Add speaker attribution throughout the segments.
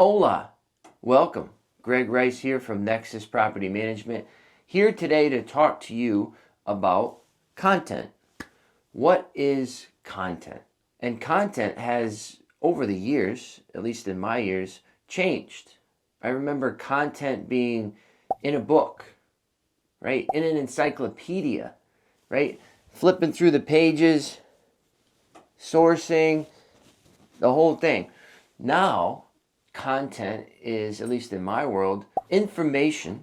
Speaker 1: Hola, welcome. Greg Rice here from Nexus Property Management, here today to talk to you about content. What is content? And content has, over the years, at least in my years, changed. I remember content being in a book, right? In an encyclopedia, right? Flipping through the pages, sourcing, the whole thing. Now, content is, at least in my world, information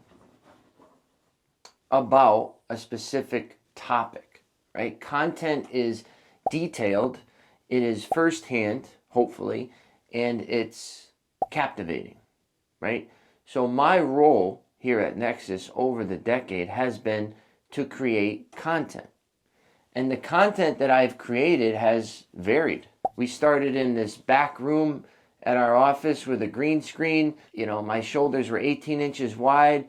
Speaker 1: about a specific topic, right? Content is detailed, it is firsthand, hopefully, and it's captivating, right? So my role here at Nexus over the decade has been to create content. And the content that I've created has varied. We started in this back room at our office with a green screen. My shoulders were 18 inches wide.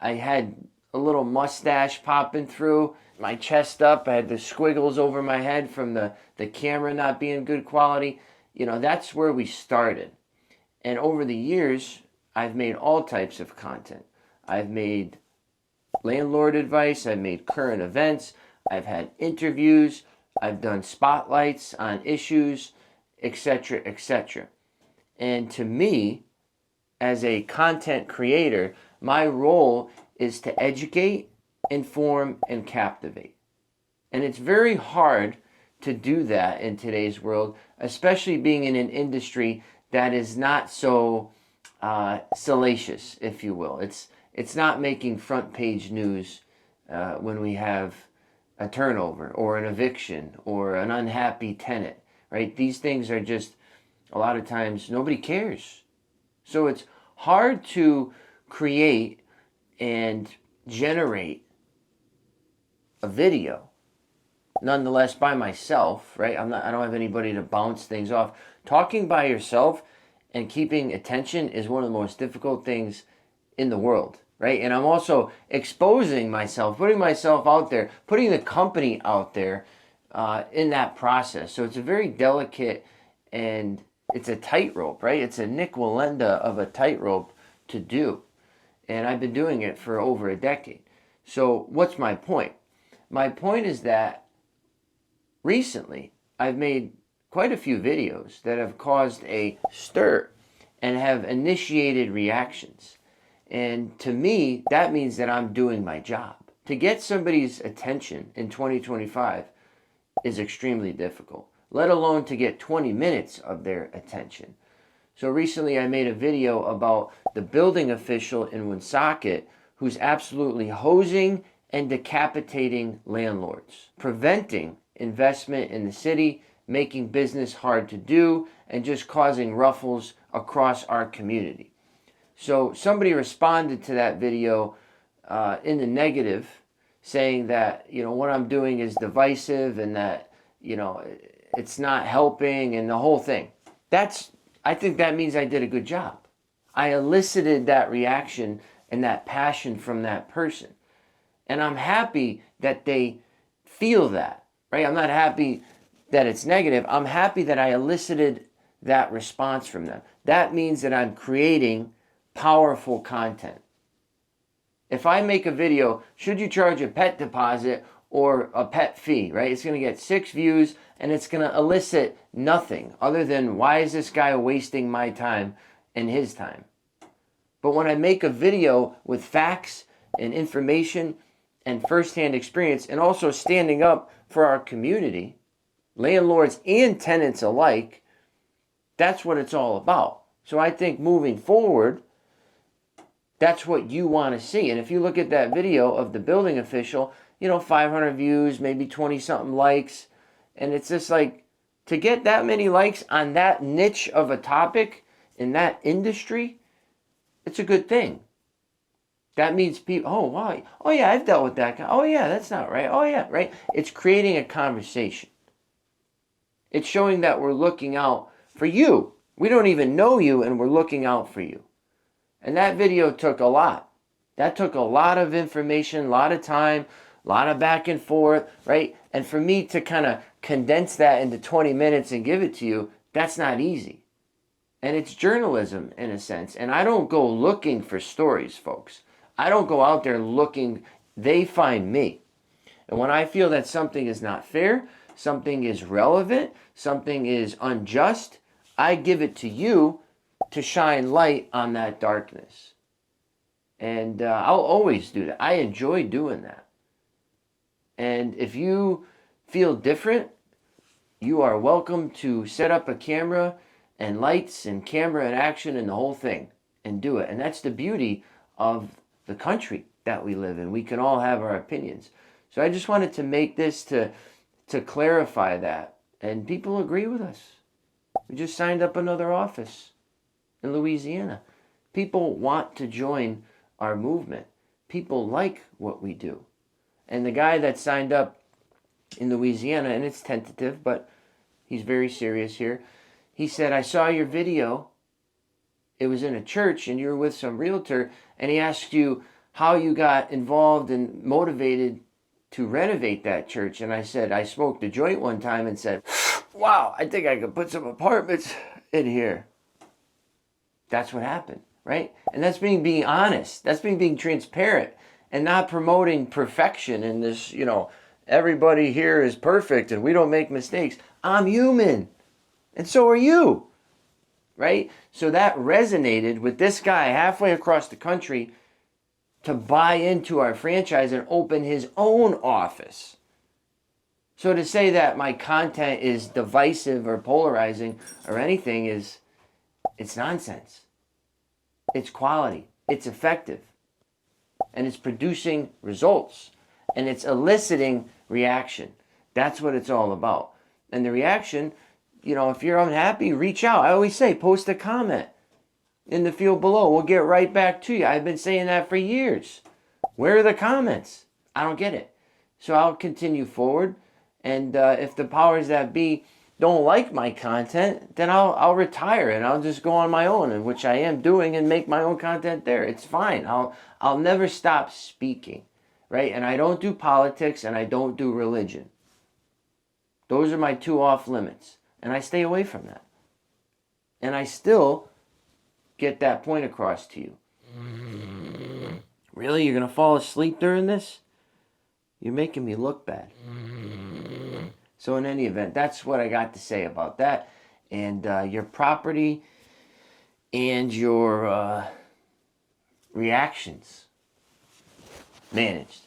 Speaker 1: I had a little mustache popping through, my chest up. I had the squiggles over my head from the camera not being good quality. That's where we started. And over the years, I've made all types of content. I've made landlord advice, I've made current events, I've had interviews, I've done spotlights on issues, etc., etc. And to me, as a content creator, my role is to educate, inform, and captivate. And it's very hard to do that in today's world, especially being in an industry that is not so salacious, if you will. It's not making front page news when we have a turnover or an eviction or an unhappy tenant, right? These things are just, a lot of times, nobody cares. So it's hard to create and generate a video, nonetheless, by myself, right? I don't have anybody to bounce things off. Talking by yourself and keeping attention is one of the most difficult things in the world, right? And I'm also exposing myself, putting myself out there, putting the company out there in that process. So it's a very delicate and it's a tightrope, right? It's a Nick Wallenda of a tightrope to do. And I've been doing it for over a decade. So what's my point? My point is that recently I've made quite a few videos that have caused a stir and have initiated reactions. And to me, that means that I'm doing my job. To get somebody's attention in 2025 is extremely difficult, let alone to get 20 minutes of their attention. So recently I made a video about the building official in Woonsocket who's absolutely hosing and decapitating landlords, preventing investment in the city, making business hard to do, and just causing ruffles across our community. So somebody responded to that video in the negative, saying that, what I'm doing is divisive and that, it's not helping and the whole thing. I think that means I did a good job. I elicited that reaction and that passion from that person. And I'm happy that they feel that, right? I'm not happy that it's negative. I'm happy that I elicited that response from them. That means that I'm creating powerful content. If I make a video, should you charge a pet deposit or a pet fee, right? It's going to get 6 views and it's going to elicit nothing other than, why is this guy wasting my time and his time? But when I make a video with facts and information and firsthand experience, and also standing up for our community, landlords and tenants alike, that's what it's all about. So I think moving forward, that's what you want to see. And if you look at that video of the building official, 500 views, maybe 20 something likes. And it's just like, to get that many likes on that niche of a topic in that industry, it's a good thing. That means people, oh, wow, oh yeah, I've dealt with that guy. Oh yeah, that's not right. Oh yeah, right? It's creating a conversation. It's showing that we're looking out for you. We don't even know you and we're looking out for you. And that video took a lot. That took a lot of information, a lot of time, a lot of back and forth, right? And for me to kind of condense that into 20 minutes and give it to you, that's not easy. And it's journalism in a sense. And I don't go looking for stories, folks. I don't go out there looking. They find me. And when I feel that something is not fair, something is relevant, something is unjust, I give it to you to shine light on that darkness. And I'll always do that. I enjoy doing that. And if you feel different, you are welcome to set up a camera and lights and camera and action and the whole thing and do it. And that's the beauty of the country that we live in. We can all have our opinions. So I just wanted to make this to clarify that. And people agree with us. We just signed up another office in Louisiana. People want to join our movement. People like what we do. And the guy that signed up in Louisiana, and it's tentative, but he's very serious here. He said, I saw your video. It was in a church and you were with some realtor, and he asked you how you got involved and motivated to renovate that church. And I said, I smoked a joint one time and said, wow, I think I could put some apartments in here. That's what happened, right? And that's being honest. That's being transparent and not promoting perfection in this, everybody here is perfect and we don't make mistakes. I'm human. And so are you, right? So that resonated with this guy halfway across the country to buy into our franchise and open his own office. So to say that my content is divisive or polarizing or anything it's nonsense. It's quality. It's effective. And it's producing results. And it's eliciting reaction. That's what it's all about. And the reaction, if you're unhappy, reach out. I always say, post a comment in the field below. We'll get right back to you. I've been saying that for years. Where are the comments? I don't get it. So I'll continue forward. And if the powers that be don't like my content, then I'll retire and I'll just go on my own, and which I am doing, and make my own content there. It's fine. I'll never stop speaking, right? And I don't do politics and I don't do religion. Those are my two off limits, and I stay away from that. And I still get that point across to you. Really? You're going to fall asleep during this? You're making me look bad. So in any event, that's what I got to say about that. And your property and your reactions managed.